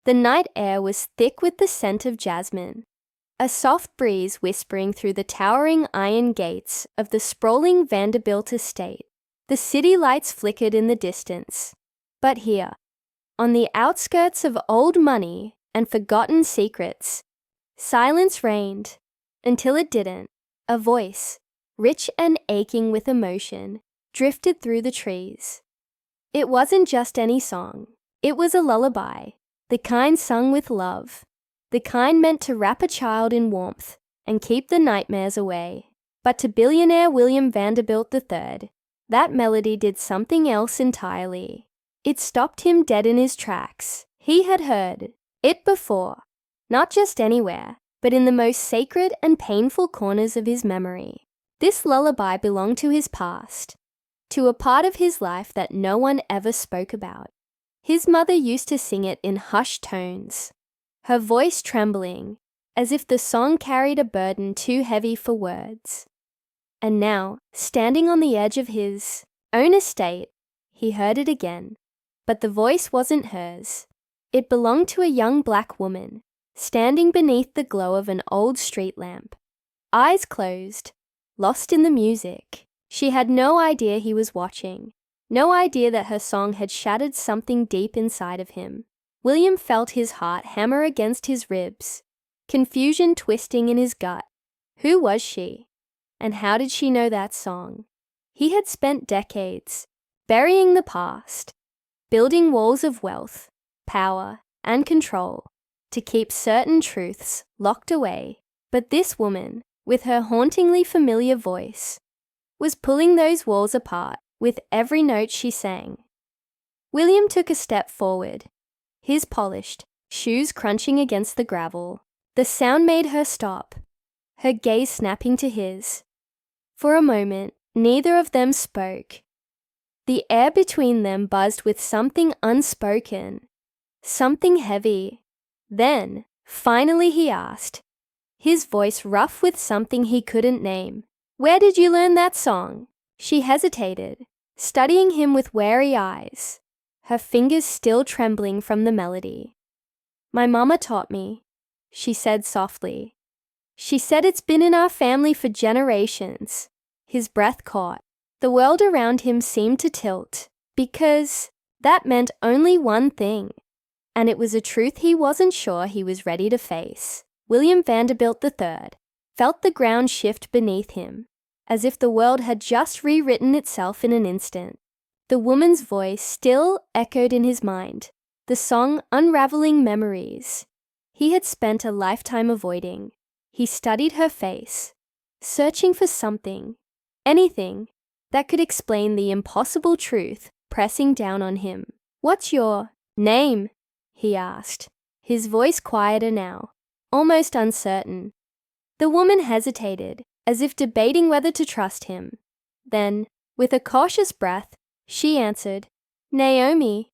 The night air was thick with the scent of jasmine, a soft breeze whispering through the towering iron gates of the sprawling Vanderbilt estate. The city lights flickered in the distance. But here, on the outskirts of old money and forgotten secrets, silence reigned, until it didn't. A voice, rich and aching with emotion, drifted through the trees. It wasn't just any song. It was a lullaby, the kind sung with love, the kind meant to wrap a child in warmth and keep the nightmares away. But to billionaire William Vanderbilt III, that melody did something else entirely. It stopped him dead in his tracks. He had heard it before, not just anywhere, but in the most sacred and painful corners of his memory. This lullaby belonged to his past, to a part of his life that no one ever spoke about. His mother used to sing it in hushed tones, her voice trembling, as if the song carried a burden too heavy for words. And now, standing on the edge of his own estate, he heard it again. But the voice wasn't hers. It belonged to a young black woman, standing beneath the glow of an old street lamp. Eyes closed, lost in the music. She had no idea he was watching, no idea that her song had shattered something deep inside of him. William felt his heart hammer against his ribs, confusion twisting in his gut. Who was she? And how did she know that song? He had spent decades burying the past, building walls of wealth, power, and control to keep certain truths locked away. But this woman, with her hauntingly familiar voice, was pulling those walls apart with every note she sang. William took a step forward, his polished shoes crunching against the gravel. The sound made her stop, her gaze snapping to his. For a moment, neither of them spoke. The air between them buzzed with something unspoken, something heavy. Then, finally he asked, his voice rough with something he couldn't name, "Where did you learn that song?" She hesitated, studying him with wary eyes, her fingers still trembling from the melody. "My mama taught me," she said softly. "She said it's been in our family for generations." His breath caught. The world around him seemed to tilt, because that meant only one thing, and it was a truth he wasn't sure he was ready to face. William Vanderbilt III felt the ground shift beneath him, as if the world had just rewritten itself in an instant. The woman's voice still echoed in his mind, the song unraveling memories he had spent a lifetime avoiding. He studied her face, searching for something, anything, that could explain the impossible truth pressing down on him. "What's your name?" he asked, his voice quieter now, almost uncertain. The woman hesitated, as if debating whether to trust him. Then, with a cautious breath, she answered, "Naomi."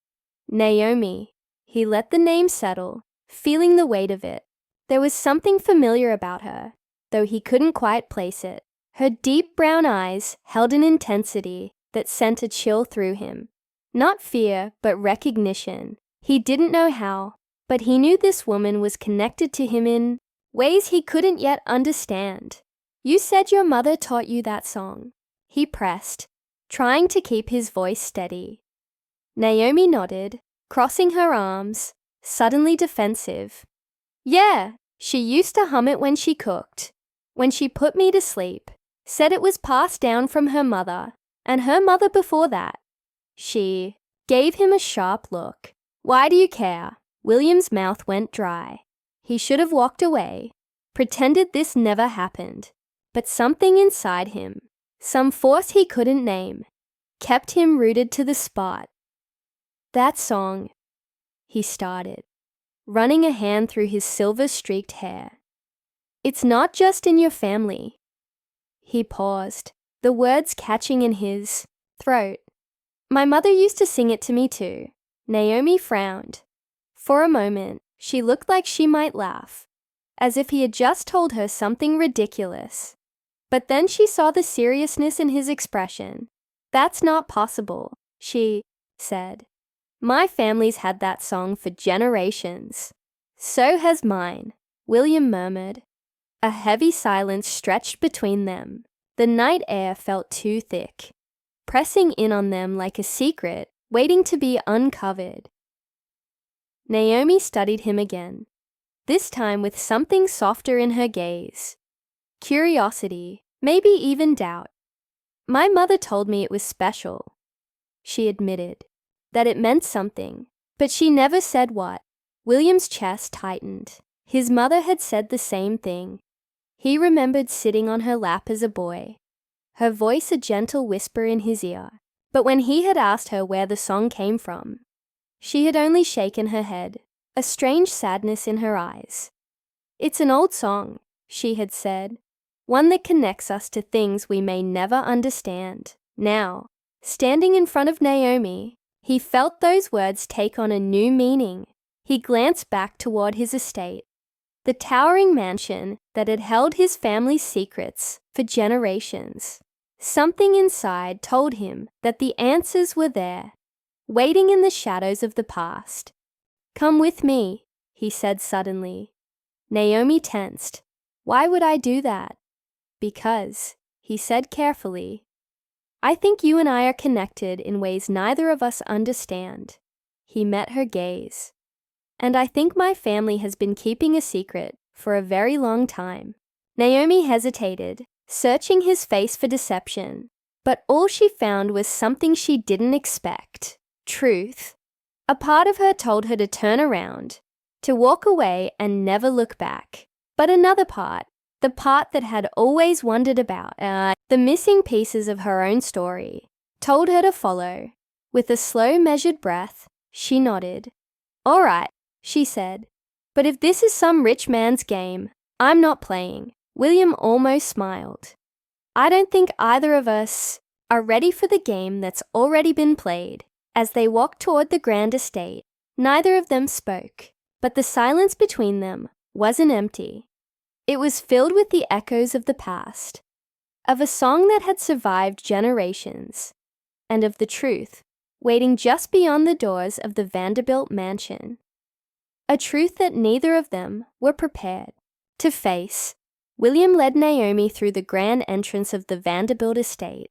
"Naomi." He let the name settle, feeling the weight of it. There was something familiar about her, though he couldn't quite place it. Her deep brown eyes held an intensity that sent a chill through him. Not fear, but recognition. He didn't know how, but he knew this woman was connected to him in ways he couldn't yet understand. "You said your mother taught you that song," he pressed, trying to keep his voice steady. Naomi nodded, crossing her arms, suddenly defensive. "Yeah, she used to hum it when she cooked, when she put me to sleep. Said it was passed down from her mother, and her mother before that." She gave him a sharp look. "Why do you care?" William's mouth went dry. He should have walked away, pretended this never happened. But something inside him, some force he couldn't name, kept him rooted to the spot. "That song," he started, running a hand through his silver-streaked hair. "It's not just in your family." He paused, the words catching in his throat. "My mother used to sing it to me too." Naomi frowned. For a moment, she looked like she might laugh, as if he had just told her something ridiculous. But then she saw the seriousness in his expression. "That's not possible," she said. My family's had that song for generations. So has mine, William murmured. A heavy silence stretched between them. The night air felt too thick, pressing in on them like a secret waiting to be uncovered. Naomi studied him again, this time with something softer in her gaze. Curiosity, maybe even doubt. My mother told me it was special, she admitted, that it meant something, but she never said what. William's chest tightened. His mother had said the same thing. He remembered sitting on her lap as a boy, her voice a gentle whisper in his ear. But when he had asked her where the song came from, she had only shaken her head, a strange sadness in her eyes. It's an old song, she had said, one that connects us to things we may never understand. Now, standing in front of Naomi, he felt those words take on a new meaning. He glanced back toward his estate, the towering mansion that had held his family's secrets for generations. Something inside told him that the answers were there, waiting in the shadows of the past. "Come with me," he said suddenly. Naomi tensed. "Why would I do that?" "Because," he said carefully, "I think you and I are connected in ways neither of us understand." He met her gaze. "And I think my family has been keeping a secret for a very long time." Naomi hesitated, searching his face for deception, but all she found was something she didn't expect: truth. A part of her told her to turn around, to walk away and never look back. But another part, the part that had always wondered about, the missing pieces of her own story, told her to follow. With a slow, measured breath, she nodded. "All right," she said, "but if this is some rich man's game, I'm not playing." William almost smiled. "I don't think either of us are ready for the game that's already been played." As they walked toward the grand estate, neither of them spoke, but the silence between them wasn't empty. It was filled with the echoes of the past, of a song that had survived generations, and of the truth waiting just beyond the doors of the Vanderbilt mansion. A truth that neither of them were prepared to face. William led Naomi through the grand entrance of the Vanderbilt estate,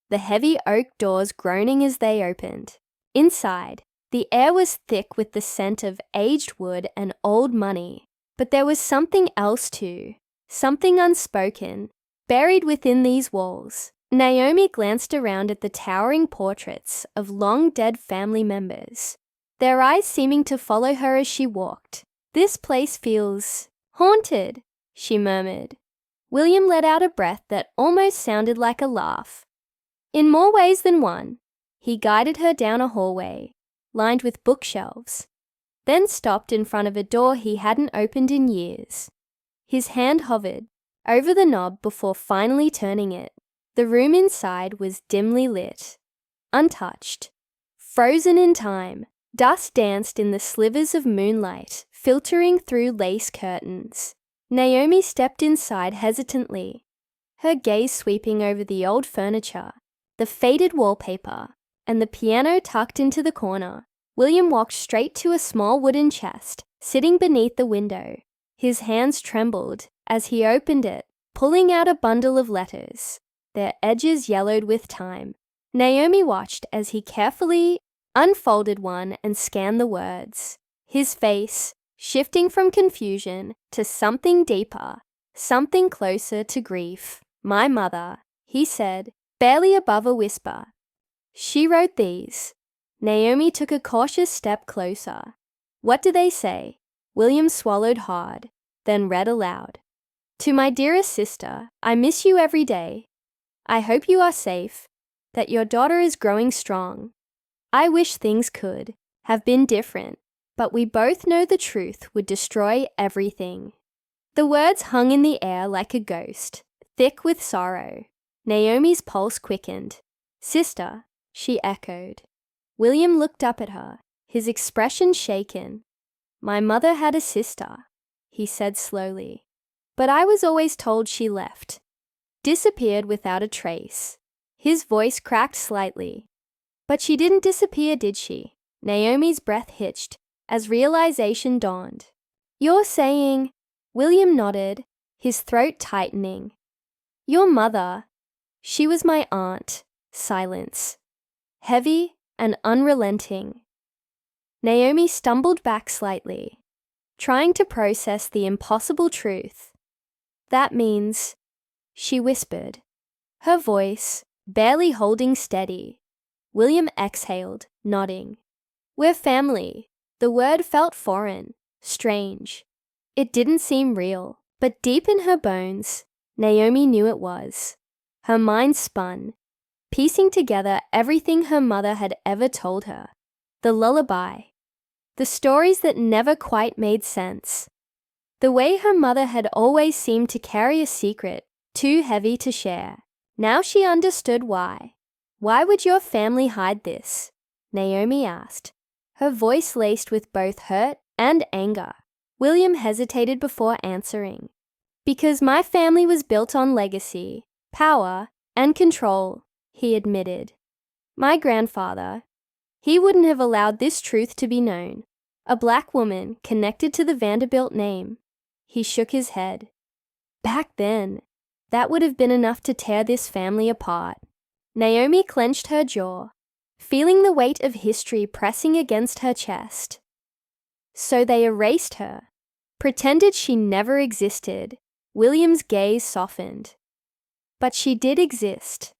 the heavy oak doors groaning as they opened. Inside, the air was thick with the scent of aged wood and old money. But there was something else too, something unspoken, buried within these walls. Naomi glanced around at the towering portraits of long-dead family members, their eyes seeming to follow her as she walked. "This place feels haunted," she murmured. William let out a breath that almost sounded like a laugh. "In more ways than one." He guided her down a hallway, lined with bookshelves, then stopped in front of a door he hadn't opened in years. His hand hovered over the knob before finally turning it. The room inside was dimly lit, untouched, frozen in time. Dust danced in the slivers of moonlight filtering through lace curtains. Naomi stepped inside hesitantly, her gaze sweeping over the old furniture, the faded wallpaper, and the piano tucked into the corner. William walked straight to a small wooden chest sitting beneath the window. His hands trembled as he opened it, pulling out a bundle of letters, their edges yellowed with time. Naomi watched as he carefully unfolded one and scanned the words, his face shifting from confusion to something deeper, something closer to grief. "My mother," he said, barely above a whisper. "She wrote these." Naomi took a cautious step closer. "What do they say?" William swallowed hard, then read aloud. "To my dearest sister, I miss you every day. I hope you are safe, that your daughter is growing strong. I wish things could have been different, but we both know the truth would destroy everything." The words hung in the air like a ghost, thick with sorrow. Naomi's pulse quickened. "Sister," she echoed. William looked up at her, his expression shaken. "My mother had a sister," he said slowly, "but I was always told she left, disappeared without a trace." His voice cracked slightly. "But she didn't disappear, did she?" Naomi's breath hitched as realization dawned. "You're saying—" William nodded, his throat tightening. "Your mother. She was my aunt." Silence. Heavy and unrelenting. Naomi stumbled back slightly, trying to process the impossible truth. "That means—" she whispered, her voice barely holding steady. William exhaled, nodding. "We're family." The word felt foreign, strange. It didn't seem real, but deep in her bones, Naomi knew it was. Her mind spun, piecing together everything her mother had ever told her. The lullaby. The stories that never quite made sense. The way her mother had always seemed to carry a secret too heavy to share. Now she understood why. "Why would your family hide this?" Naomi asked, her voice laced with both hurt and anger. William hesitated before answering. "Because my family was built on legacy, power, and control," he admitted. "My grandfather, he wouldn't have allowed this truth to be known. A black woman connected to the Vanderbilt name." He shook his head. "Back then, that would have been enough to tear this family apart." Naomi clenched her jaw, feeling the weight of history pressing against her chest. "So they erased her, pretended she never existed." William's gaze softened. "But she did exist,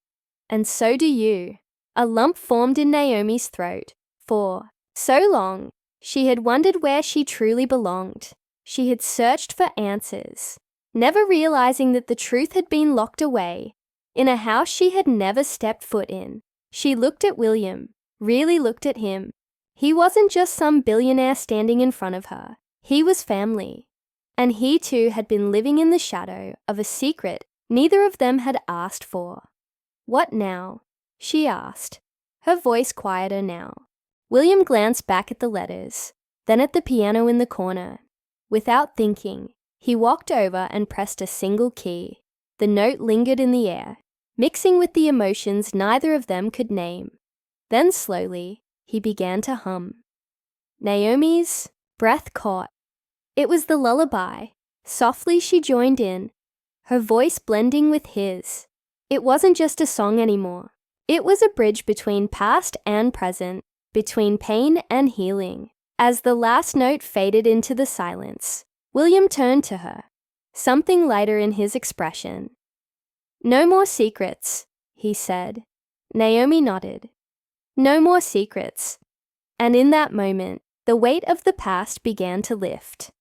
and so do you." A lump formed in Naomi's throat. For so long, she had wondered where she truly belonged. She had searched for answers, never realizing that the truth had been locked away in a house she had never stepped foot in. She looked at William, really looked at him. He wasn't just some billionaire standing in front of her. He was family. And he too had been living in the shadow of a secret neither of them had asked for. "What now?" she asked, her voice quieter now. William glanced back at the letters, then at the piano in the corner. Without thinking, he walked over and pressed a single key. The note lingered in the air, mixing with the emotions neither of them could name. Then slowly, he began to hum. Naomi's breath caught. It was the lullaby. Softly she joined in, her voice blending with his. It wasn't just a song anymore. It was a bridge between past and present, between pain and healing. As the last note faded into the silence, William turned to her, something lighter in his expression. "No more secrets," he said. Naomi nodded. "No more secrets." And in that moment, the weight of the past began to lift.